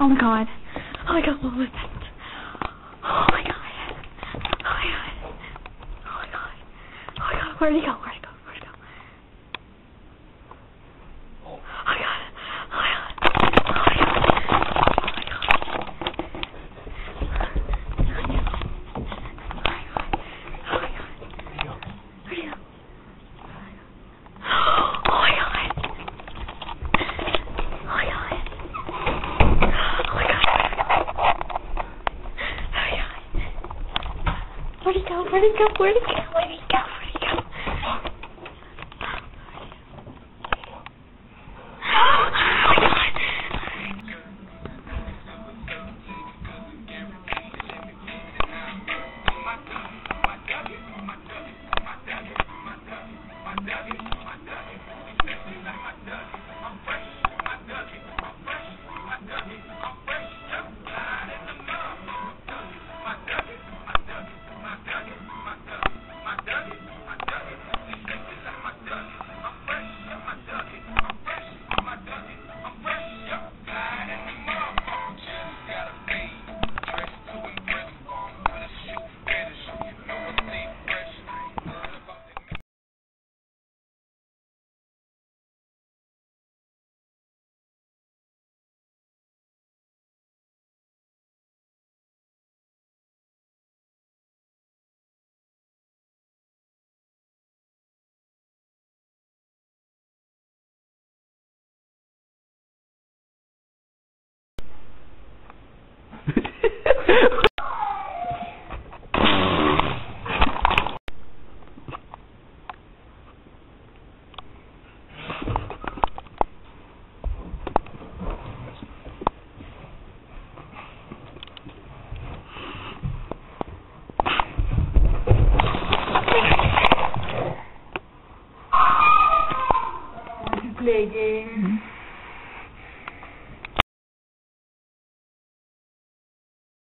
Oh my god. Oh my god, what was that? Oh my god. Oh my god. Oh my god. Oh my god, where'd he go? Where'd he go? Where'd he go? Oh my god. Oh my god. Oh my god. Oh my god. Where'd he go? Where'd he go? Where'd he go? Where'd he go? Where'd he go? Play game.